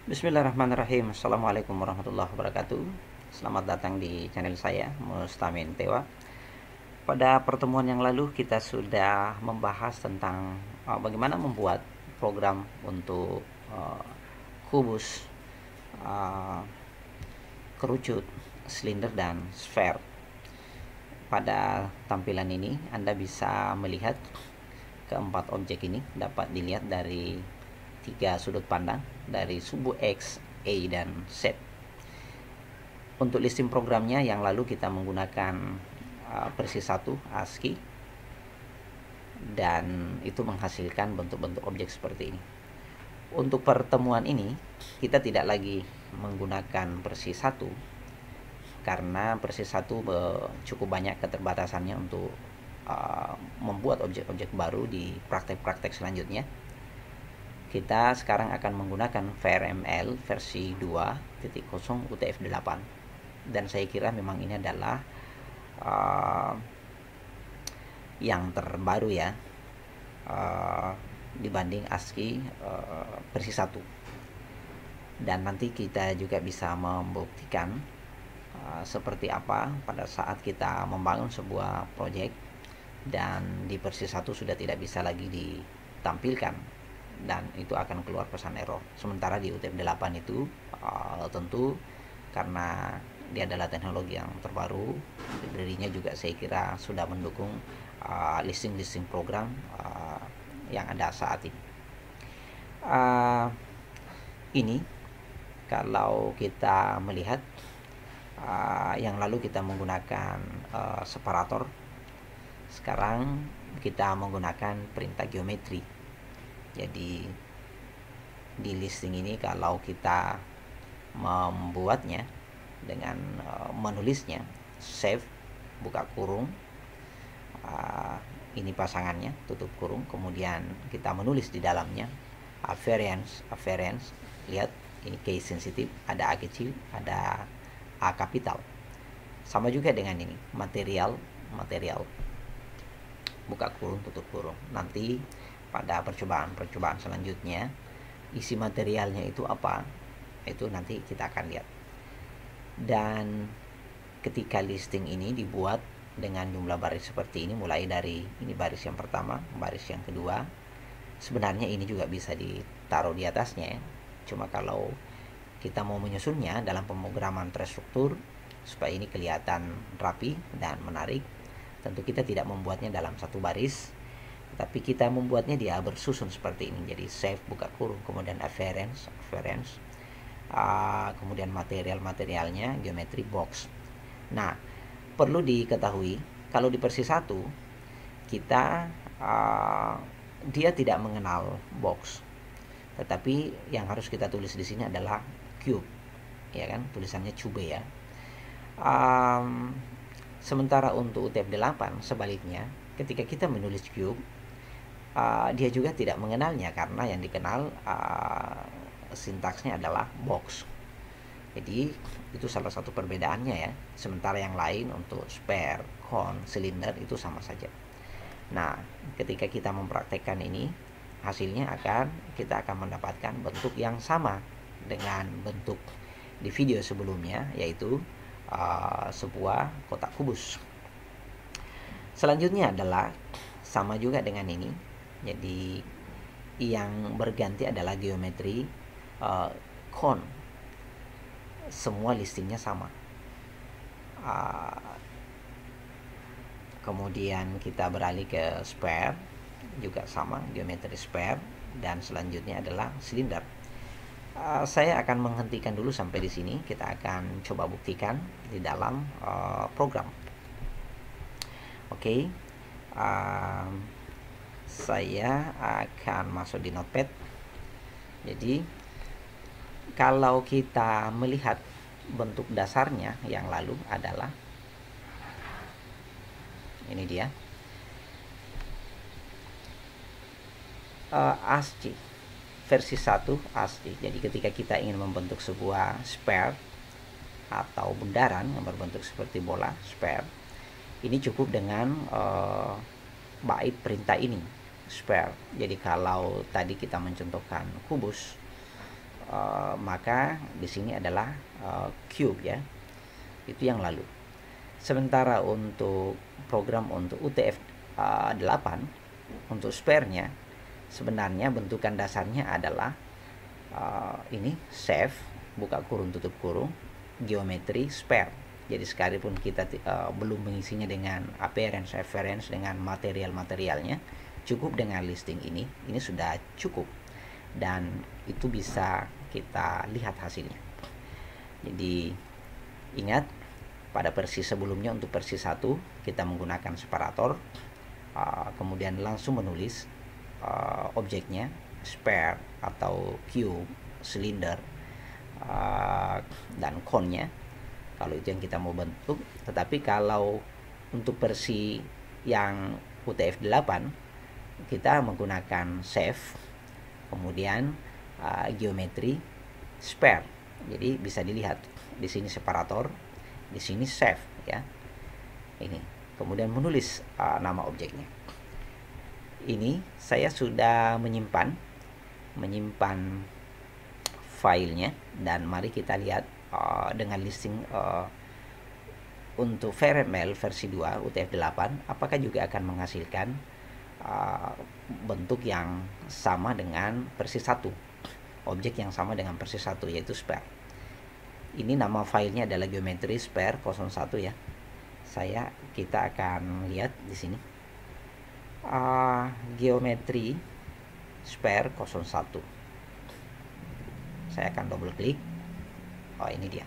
Bismillahirrahmanirrahim. Assalamualaikum warahmatullahi wabarakatuh. Selamat datang di channel saya, Mustamin Tewa. Pada pertemuan yang lalu kita sudah membahas tentang bagaimana membuat program untuk kubus, uh, kerucut, silinder, dan sphere. Pada tampilan ini Anda bisa melihat keempat objek ini dapat dilihat dari tiga sudut pandang, dari subu X, Y, dan Z. Untuk listing programnya yang lalu kita menggunakan versi 1 ASCII, dan itu menghasilkan bentuk-bentuk objek seperti ini. Untuk pertemuan ini kita tidak lagi menggunakan versi 1 karena versi 1 cukup banyak keterbatasannya untuk membuat objek-objek baru di praktek-praktek selanjutnya. Kita sekarang akan menggunakan VRML versi 2.0 UTF-8, dan saya kira memang ini adalah yang terbaru ya, dibanding ASCII versi 1. Dan nanti kita juga bisa membuktikan seperti apa pada saat kita membangun sebuah proyek dan di versi 1 sudah tidak bisa lagi ditampilkan, dan itu akan keluar pesan error. Sementara di UTF-8 itu tentu karena dia adalah teknologi yang terbaru, library-nya juga saya kira sudah mendukung listing program yang ada saat ini. Ini kalau kita melihat yang lalu kita menggunakan separator, sekarang kita menggunakan perintah geometri. Jadi di listing ini kalau kita membuatnya dengan menulisnya save, buka kurung, ini pasangannya, tutup kurung, kemudian kita menulis di dalamnya variance, lihat ini case sensitive, ada A kecil, ada A kapital. Sama juga dengan ini material, buka kurung, tutup kurung. Nanti pada percobaan selanjutnya isi materialnya itu apa, itu nanti kita akan lihat. Dan ketika listing ini dibuat dengan jumlah baris seperti ini, mulai dari ini baris yang pertama, baris yang kedua, sebenarnya ini juga bisa ditaruh di atasnya ya. Cuma kalau kita mau menyusunnya dalam pemrograman terstruktur supaya ini kelihatan rapi dan menarik, tentu kita tidak membuatnya dalam satu baris, tapi kita membuatnya dia bersusun seperti ini. Jadi save, buka kurung, kemudian variance, kemudian materialnya geometry box. Nah, perlu diketahui kalau di versi 1 kita dia tidak mengenal box, tetapi yang harus kita tulis di sini adalah cube, ya kan, tulisannya cube ya. Sementara untuk UTF-8 sebaliknya, ketika kita menulis cube, dia juga tidak mengenalnya karena yang dikenal sintaksnya adalah box. Jadi itu salah satu perbedaannya ya. Sementara yang lain untuk spare, cone, silinder itu sama saja. Nah, ketika kita mempraktekkan ini, hasilnya kita akan mendapatkan bentuk yang sama dengan bentuk di video sebelumnya, yaitu sebuah kotak kubus. Selanjutnya adalah sama juga dengan ini. Jadi yang berganti adalah geometri cone. Semua listingnya sama. Kemudian kita beralih ke spare, juga sama, geometri spare, dan selanjutnya adalah silinder. Saya akan menghentikan dulu sampai di sini. Kita akan coba buktikan di dalam program. Oke, saya akan masuk di notepad. Jadi kalau kita melihat bentuk dasarnya yang lalu adalah ini dia, ASCII versi 1 ASCII. Jadi ketika kita ingin membentuk sebuah sphere atau bundaran yang berbentuk seperti bola, sphere, ini cukup dengan bait perintah ini, sphere. Jadi kalau tadi kita mencontohkan kubus, maka di sini adalah cube ya, itu yang lalu. Sementara untuk program untuk UTF-8 untuk spare-nya, sebenarnya bentukan dasarnya adalah ini save, buka kurung tutup kurung, geometri spare. Jadi sekalipun kita belum mengisinya dengan appearance reference dengan material-materialnya, cukup dengan listing ini sudah cukup, dan itu bisa kita lihat hasilnya. Jadi ingat, pada versi sebelumnya untuk versi 1 kita menggunakan separator, kemudian langsung menulis objeknya spare atau cube, silinder, dan cone-nya kalau itu yang kita mau bentuk. Tetapi kalau untuk versi yang UTF-8 kita menggunakan save, kemudian geometri spare. Jadi bisa dilihat di sini separator, di sini save ya. Ini kemudian menulis nama objeknya. Ini saya sudah menyimpan filenya, dan mari kita lihat dengan listing untuk VRML versi 2 UTF-8 apakah juga akan menghasilkan bentuk yang sama dengan versi 1, objek yang sama dengan versi 1 yaitu spare. Ini nama filenya adalah geometri spare 01 ya. Kita akan lihat di sini geometri spare 01. Saya akan double klik. Oh, ini dia.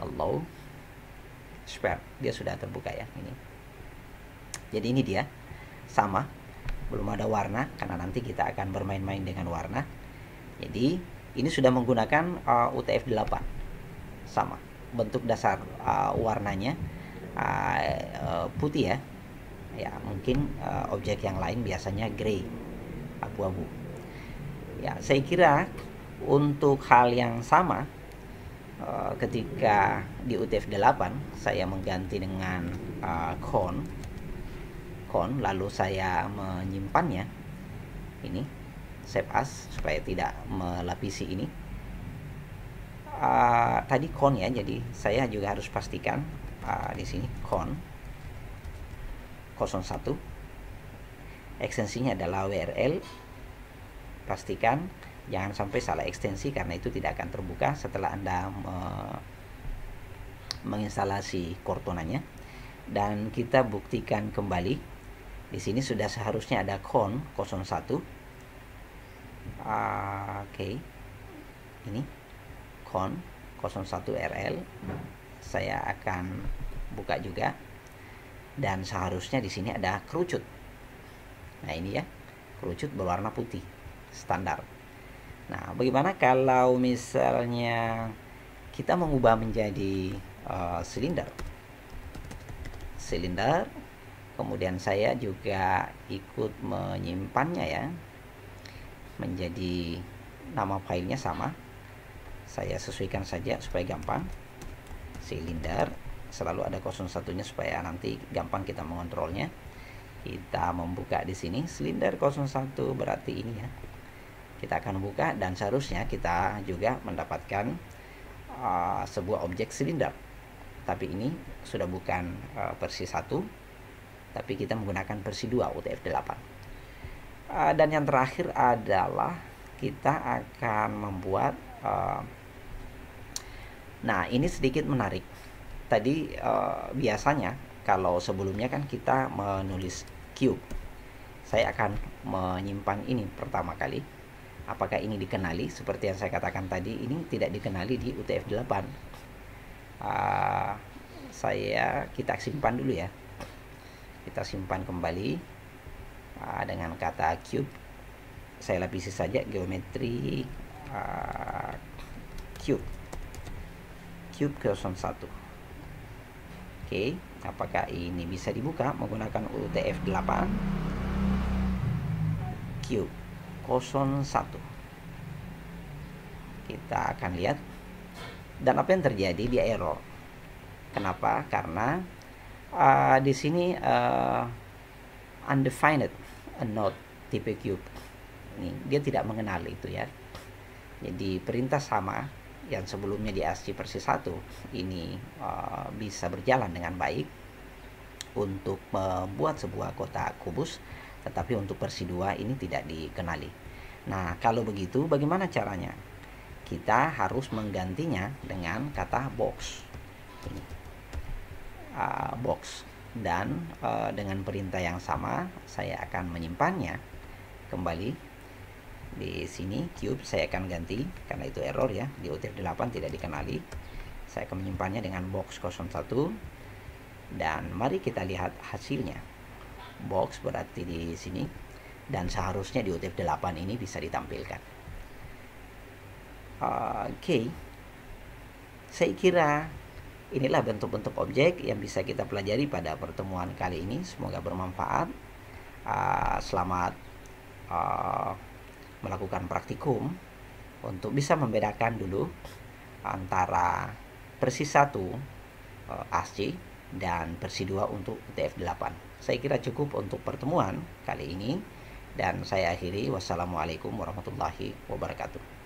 Hello spare, dia sudah terbuka ya ini. Jadi ini dia, sama, belum ada warna karena nanti kita akan bermain-main dengan warna. Jadi ini sudah menggunakan UTF-8, sama bentuk dasar warnanya putih ya. Ya mungkin objek yang lain biasanya grey, abu-abu ya. Saya kira untuk hal yang sama ketika di UTF-8 saya mengganti dengan cone, lalu saya menyimpannya ini save as supaya tidak melapisi ini. Tadi cone ya, jadi saya juga harus pastikan di sini cone 01, ekstensinya adalah WRL. Pastikan jangan sampai salah ekstensi karena itu tidak akan terbuka setelah Anda menginstalasi Cortana-nya. Dan kita buktikan kembali, di sini sudah seharusnya ada cone 01. Oke. Ini cone 01 RL. Saya akan buka juga, dan seharusnya di sini ada kerucut. Nah ini ya, kerucut berwarna putih standar. Nah bagaimana kalau misalnya kita mengubah menjadi silinder, kemudian saya juga ikut menyimpannya ya, menjadi nama filenya sama. Saya sesuaikan saja supaya gampang. Silinder selalu ada 01-nya supaya nanti gampang kita mengontrolnya. Kita membuka di sini silinder 01, berarti ini ya. Kita akan buka dan seharusnya kita juga mendapatkan sebuah objek silinder. Tapi ini sudah bukan versi 1, tapi kita menggunakan versi 2 UTF-8. Dan yang terakhir adalah kita akan membuat nah ini sedikit menarik. Tadi biasanya kalau sebelumnya kan kita menulis cube, saya akan menyimpan ini pertama kali. Apakah ini dikenali? Seperti yang saya katakan tadi, ini tidak dikenali di UTF-8. Kita simpan dulu ya. Kita simpan kembali dengan kata cube. Saya lapisi saja geometri cube 01. Oke, apakah ini bisa dibuka menggunakan UTF-8 cube 01? Kita akan lihat. Dan apa yang terjadi? Dia error. Kenapa? Karena di sini undefined node tipe cube. Ini dia tidak mengenal itu ya. Jadi perintah sama yang sebelumnya di ASCII versi 1 ini bisa berjalan dengan baik untuk membuat sebuah kotak kubus, tetapi untuk versi 2 ini tidak dikenali. Nah, kalau begitu bagaimana caranya? Kita harus menggantinya dengan kata box. Ini, box. Dan dengan perintah yang sama saya akan menyimpannya kembali. Di sini cube saya akan ganti karena itu error ya, di UTF-8 tidak dikenali. Saya akan menyimpannya dengan box 01 dan mari kita lihat hasilnya. Box berarti di sini dan seharusnya di UTF-8 ini bisa ditampilkan. Oke. Saya kira inilah bentuk-bentuk objek yang bisa kita pelajari pada pertemuan kali ini. Semoga bermanfaat. Selamat melakukan praktikum untuk bisa membedakan dulu antara versi 1 ASCII dan versi 2 untuk UTF-8. Saya kira cukup untuk pertemuan kali ini dan saya akhiri. Wassalamualaikum warahmatullahi wabarakatuh.